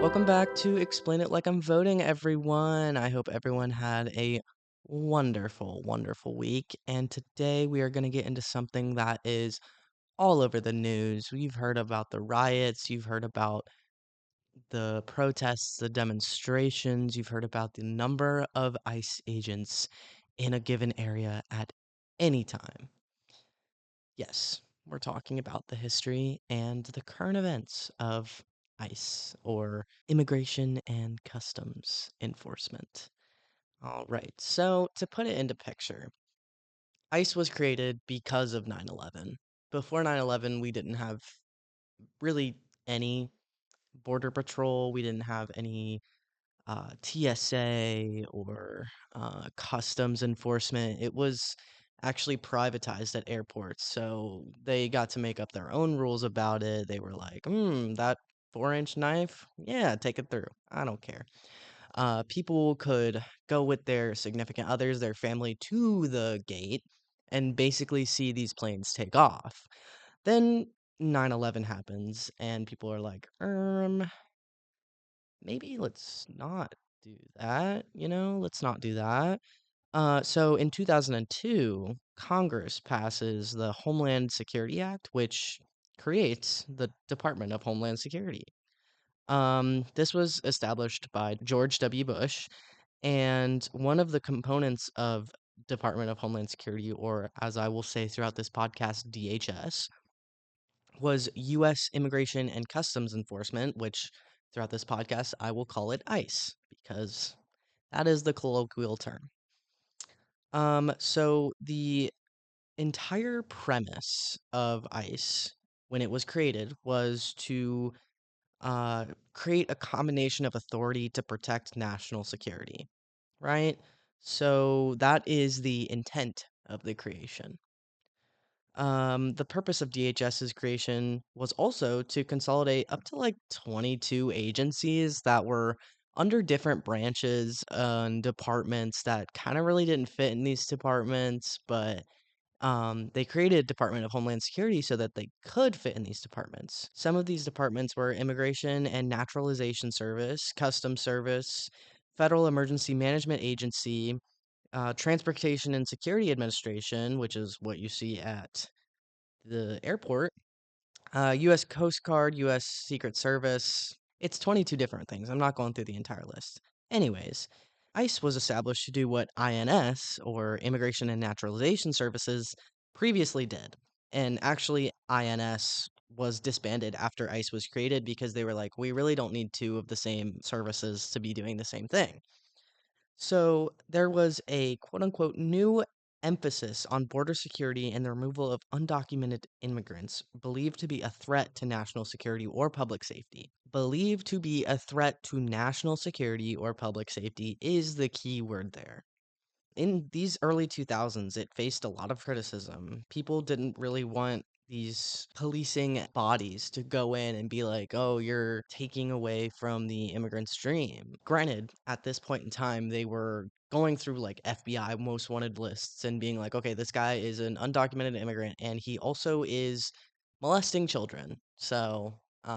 Welcome back to Explain It Like I'm Voting, everyone. I hope everyone had a wonderful, wonderful week. And today we are going to get into something that is all over the news. You've heard about the riots, you've heard about the protests, the demonstrations, you've heard about the number of ICE agents in a given area at any time. Yes, we're talking about the history and the current events of ICE, or Immigration and Customs Enforcement. All right, so to put it into picture, ICE was created because of 9/11. Before 9/11, we didn't have really any border patrol, we didn't have any TSA or customs enforcement. It was actually privatized at airports. So they got to make up their own rules about it. They were like, that 4-inch knife, yeah, take it through. I don't care. People could go with their significant others, their family, to the gate and basically see these planes take off. Then 9/11 happens, and people are like, maybe let's not do that, let's not do that. So in 2002, Congress passes the Homeland Security Act, which creates the Department of Homeland Security. This was established by George W. Bush, and one of the components of Department of Homeland Security, or as I will say throughout this podcast, DHS, was U.S. Immigration and Customs Enforcement, which throughout this podcast I will call it ICE because that is the colloquial term. So the entire premise of ICE when it was created was to create a combination of authority to protect national security, right? So that is the intent of the creation. The purpose of DHS's creation was also to consolidate up to like 22 agencies that were under different branches and departments that kind of really didn't fit in these departments, but they created a Department of Homeland Security so that they could fit in these departments. Some of these departments were Immigration and Naturalization Service, Customs Service, Federal Emergency Management Agency, Transportation and Security Administration, which is what you see at the airport, U.S. Coast Guard, U.S. Secret Service. It's 22 different things. I'm not going through the entire list. Anyways, ICE was established to do what INS, or Immigration and Naturalization Services, previously did. And actually, INS was disbanded after ICE was created because they were like, we really don't need two of the same services to be doing the same thing. So there was a quote unquote new emphasis on border security and the removal of undocumented immigrants believed to be a threat to national security or public safety. Believed to be a threat to national security or public safety is the key word there. In these early 2000s, it faced a lot of criticism. People didn't really want these policing bodies to go in and be like, oh, you're taking away from the immigrant's dream. Granted, at this point in time, they were going through like FBI most wanted lists and being like, okay, this guy is an undocumented immigrant and he also is molesting children. So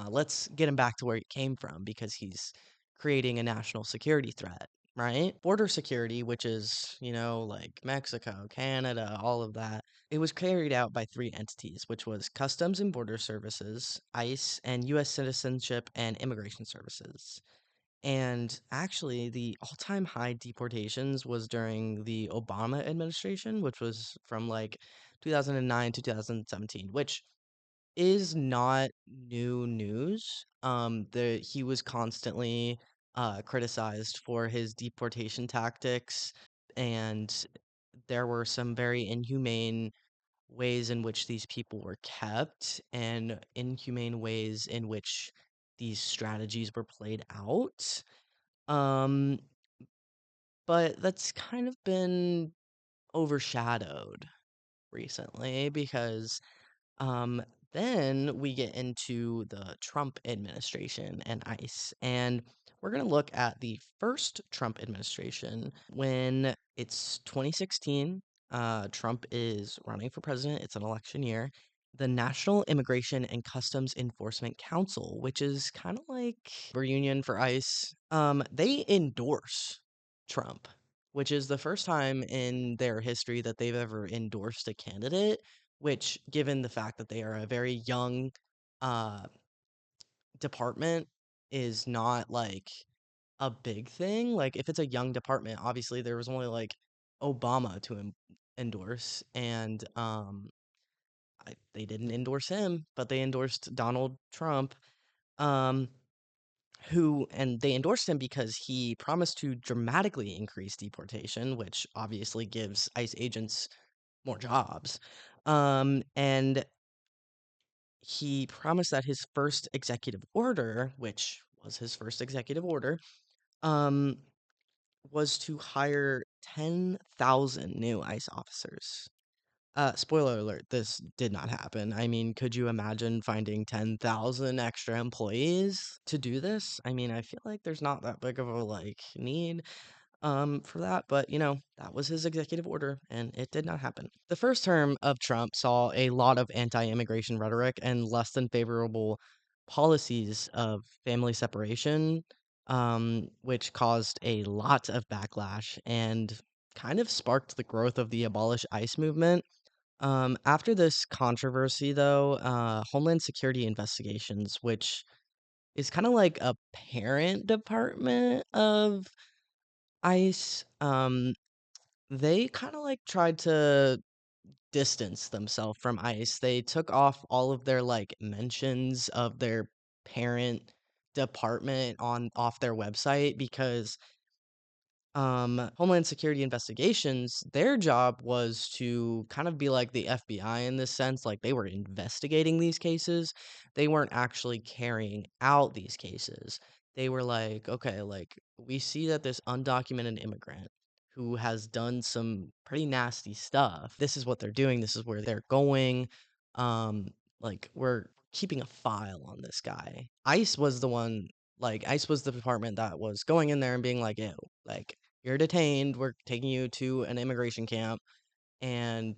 let's get him back to where he came from because he's creating a national security threat, right? Border security, which is, like Mexico, Canada, all of that, it was carried out by three entities, which was Customs and Border Services, ICE, and U.S. Citizenship and Immigration Services. And actually, the all time high deportations was during the Obama administration, which was from like 2009 to 2017, which is not new news. He was constantly criticized for his deportation tactics, and there were some very inhumane ways in which these people were kept, and inhumane ways in which these strategies were played out. Um, but that's kind of been overshadowed recently because Um, then we get into the Trump administration and ICE, and We're going to look at the first Trump administration when it's 2016. Trump is running for president. It's an election year. The National Immigration and Customs Enforcement Council, which is kind of like a reunion for ICE, they endorse Trump, which is the first time in their history that they've ever endorsed a candidate, which, given the fact that they are a very young uh, department, is not like a big thing. Like, if it's a young department, obviously there was only like Obama to endorse, and they didn't endorse him, but they endorsed Donald Trump. Um, and they endorsed him because he promised to dramatically increase deportation, which obviously gives ICE agents more jobs. And he promised that his first executive order, which was his first executive order, um, was to hire 10,000 new ICE officers. Spoiler alert, this did not happen. I mean, could you imagine finding 10,000 extra employees to do this? I mean, I feel like there's not that big of a like need for that, but that was his executive order and it did not happen. The first term of Trump saw a lot of anti-immigration rhetoric and less than favorable policies of family separation, which caused a lot of backlash and kind of sparked the growth of the Abolish ICE movement. After this controversy, though, Homeland Security investigations, which is kind of like a parent department of ICE, they kind of like tried to distance themselves from ICE. They took off all of their like mentions of their parent department on off their website because Homeland Security investigations, their job was to kind of be like the FBI in this sense. Like, they were investigating these cases. They weren't actually carrying out these cases. They were like, okay, like, we see that this undocumented immigrant who has done some pretty nasty stuff, this is what they're doing, this is where they're going. Um, like, we're keeping a file on this guy. ICE was the department that was going in there and being like, ew, like, you're detained. We're taking you to an immigration camp, and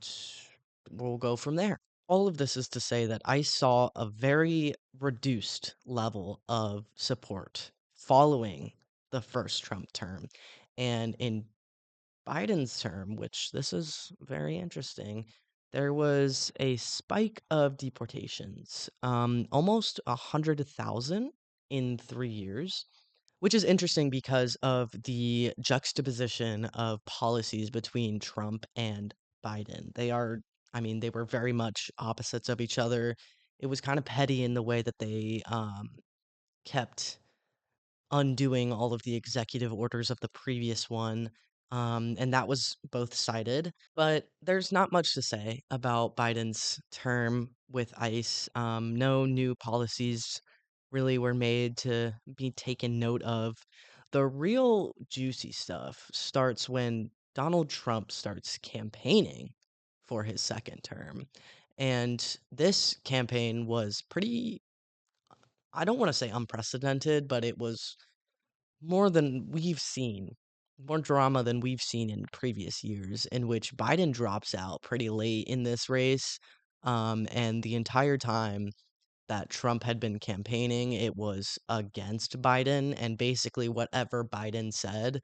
we'll go from there. All of this is to say that I saw a very reduced level of support following the first Trump term. And in Biden's term, which this is very interesting, there was a spike of deportations, almost 100,000 in 3 years, which is interesting because of the juxtaposition of policies between Trump and Biden. I mean, they were very much opposites of each other. It was kind of petty in the way that they kept undoing all of the executive orders of the previous one. And that was both sided. But there's not much to say about Biden's term with ICE. No new policies really were made to be taken note of. The real juicy stuff starts when Donald Trump starts campaigning for his second term. And this campaign was pretty, I don't want to say unprecedented, but it was more than we've seen, more drama than we've seen in previous years, in which Biden drops out pretty late in this race. And the entire time that Trump had been campaigning, it was against Biden, and basically whatever Biden said,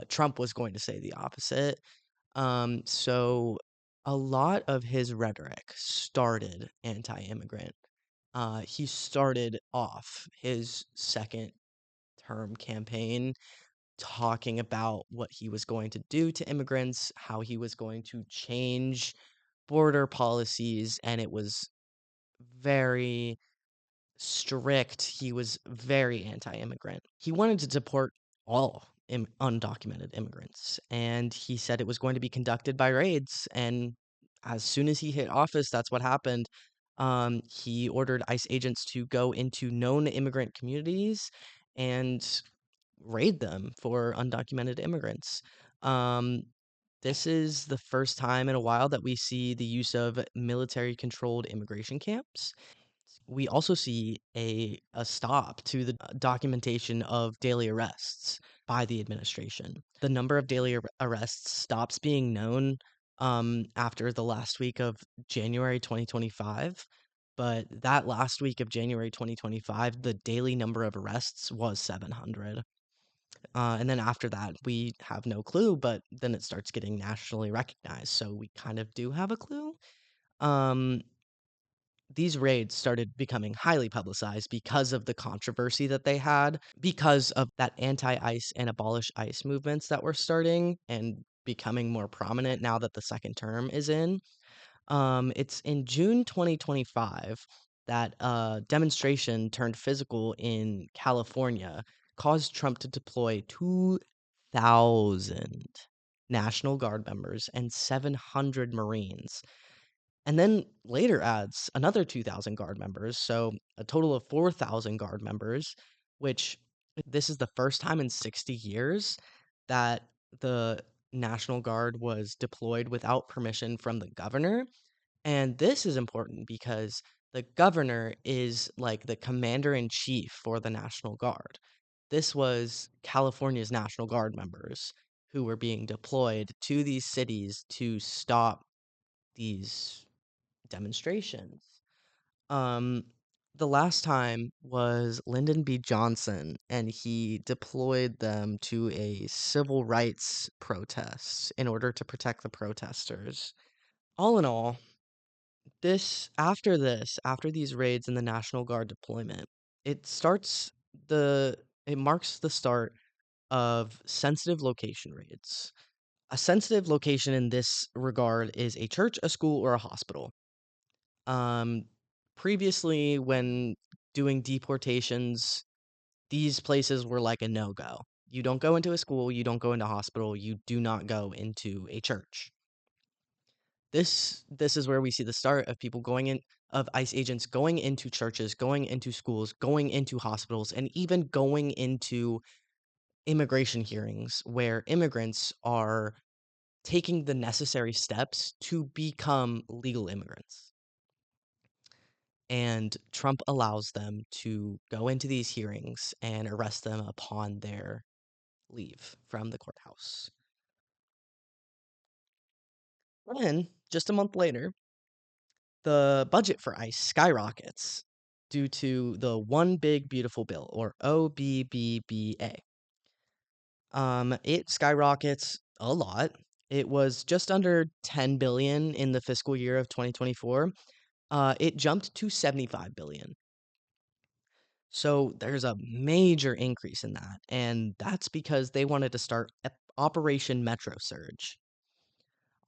Trump was going to say the opposite. So a lot of his rhetoric started anti-immigrant. He started off his second term campaign talking about what he was going to do to immigrants, how he was going to change border policies, and it was very strict. He was very anti-immigrant. He wanted to deport all undocumented immigrants, and he said it was going to be conducted by raids. And as soon as he hit office, that's what happened. He ordered ICE agents to go into known immigrant communities and raid them for undocumented immigrants. Um, this is the first time in a while that we see the use of military controlled immigration camps. we also see a stop to the documentation of daily arrests by the administration. The number of daily arrests stops being known after the last week of January 2025. But that last week of January 2025, the daily number of arrests was 700. And then after that, we have no clue, but then it starts getting nationally recognized. So we kind of do have a clue. Um, these raids started becoming highly publicized because of the controversy that they had, because of that anti-ICE and abolish ICE movements that were starting and becoming more prominent now that the second term is in. It's in June 2025 that a demonstration turned physical in California caused Trump to deploy 2,000 National Guard members and 700 Marines, and then later adds another 2,000 Guard members, so a total of 4,000 Guard members, which this is the first time in 60 years that the National Guard was deployed without permission from the governor. And this is important because the governor is like the commander in chief for the National Guard. This was California's National Guard members who were being deployed to these cities to stop these demonstrations. Um, the last time was Lyndon B. Johnson, and he deployed them to a civil rights protest in order to protect the protesters. All in all, after these raids and the National Guard deployment, it starts it marks the start of sensitive location raids. A sensitive location in this regard is a church, a school, or a hospital. Um, Previously, when doing deportations, these places were like a no-go. You don't go into a school, you don't go into a hospital, you do not go into a church. This is where we see the start of people going in of ICE agents going into churches, going into schools, going into hospitals, and even going into immigration hearings where immigrants are taking the necessary steps to become legal immigrants. And Trump allows them to go into these hearings and arrest them upon their leave from the courthouse. Then, just a month later, the budget for ICE skyrockets due to the One Big Beautiful Bill, or OBBBA. It skyrockets a lot. It was just under 10 billion in the fiscal year of 2024. It jumped to 75 billion. So there's a major increase in that, and that's because they wanted to start Operation Metro Surge.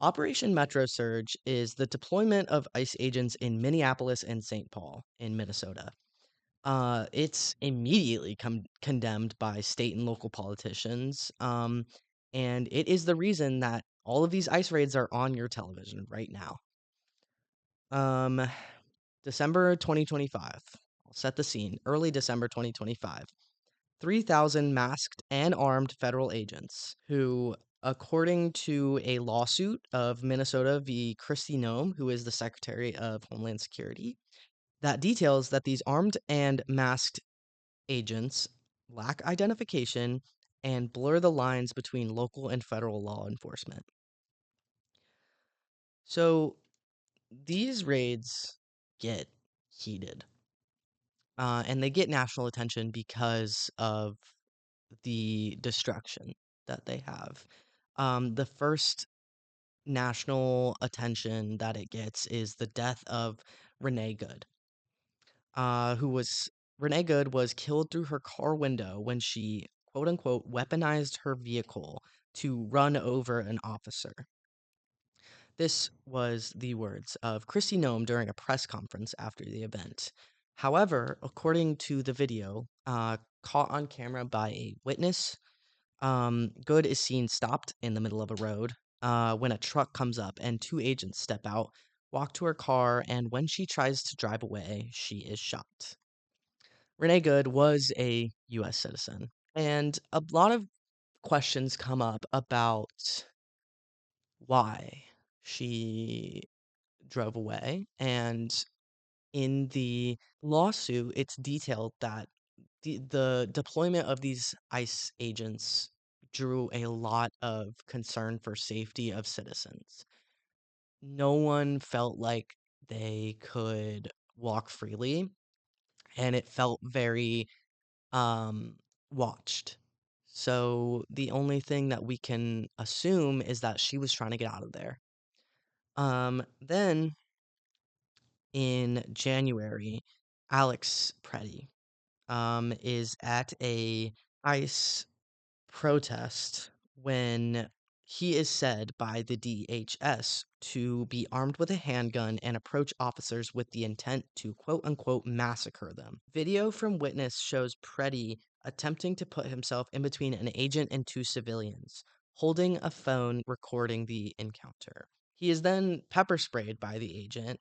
Operation Metro Surge is the deployment of ICE agents in Minneapolis and St. Paul in Minnesota. It's immediately condemned by state and local politicians, and it is the reason that all of these ICE raids are on your television right now. Um, December 2025. I'll set the scene. Early December 2025. 3,000 masked and armed federal agents who, according to a lawsuit of Minnesota v. Kristi Noem, who is the Secretary of Homeland Security, that details that these armed and masked agents lack identification and blur the lines between local and federal law enforcement. So these raids get heated, and they get national attention because of the destruction that they have. The first national attention that it gets is the death of Renee Good, who was Renee Good was killed through her car window when she quote unquote weaponized her vehicle to run over an officer. This was the words of Kristi Noem during a press conference after the event. However, according to the video caught on camera by a witness, Good is seen stopped in the middle of a road when a truck comes up and two agents step out, walk to her car, and when she tries to drive away, she is shot. Renee Good was a U.S. citizen, and a lot of questions come up about why she drove away. And In the lawsuit, it's detailed that the deployment of these ICE agents drew a lot of concern for safety of citizens. No one felt like they could walk freely, and it felt very um, watched. So the only thing that we can assume is that she was trying to get out of there. Then in January, Alex Preddy is at a ICE protest when he is said by the DHS to be armed with a handgun and approach officers with the intent to quote unquote massacre them. Video from witness shows Preddy attempting to put himself in between an agent and two civilians, holding a phone recording the encounter. He is then pepper sprayed by the agent,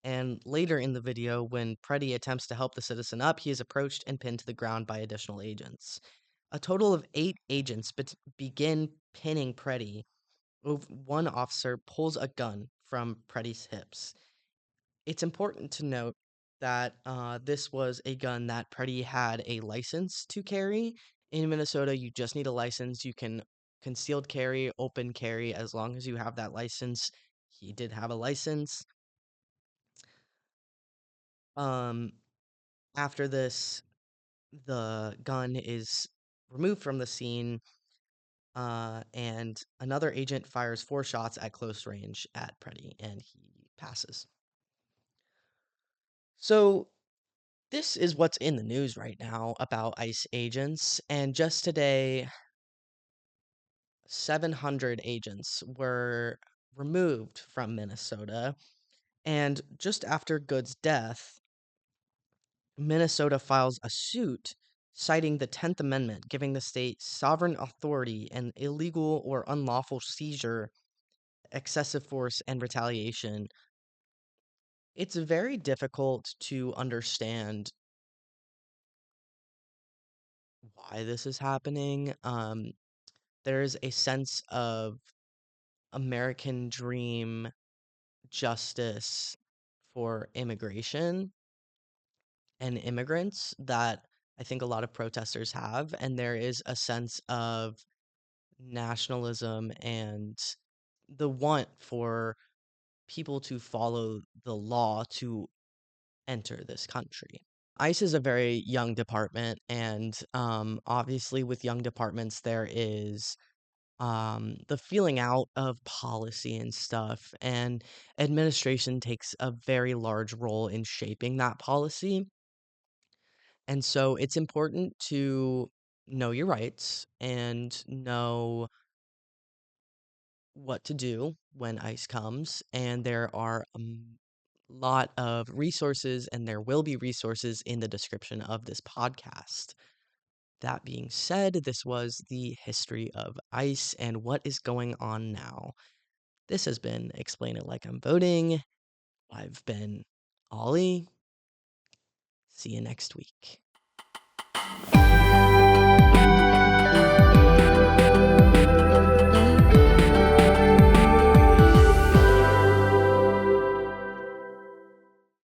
and later in the video, when Preddy attempts to help the citizen up, he is approached and pinned to the ground by additional agents. A total of 8 agents begin pinning Preddy. One officer pulls a gun from Preddy's hips. It's important to note that this was a gun that Preddy had a license to carry. In Minnesota, you just need a license. You can concealed carry, open carry, as long as you have that license. He did have a license. Um, After this, the gun is removed from the scene, and another agent fires 4 shots at close range at Preddy, and he passes. So, this is what's in the news right now about ICE agents, and just today, 700 agents were removed from Minnesota, and just after Good's death, Minnesota files a suit citing the 10th Amendment, giving the state sovereign authority and illegal or unlawful seizure, excessive force, and retaliation. It's very difficult to understand why this is happening. There's a sense of American dream justice for immigration and immigrants that I think a lot of protesters have, and there is a sense of nationalism and the want for people to follow the law to enter this country. ICE is a very young department, and obviously, with young departments, there is the feeling out of policy and stuff, and administration takes a very large role in shaping that policy. And so it's important to know your rights and know what to do when ICE comes. And there are a lot of resources, and there will be resources in the description of this podcast. That being said, this was the history of ICE and what is going on now. This has been Explain It Like I'm Voting. I've been Ollie. See you next week.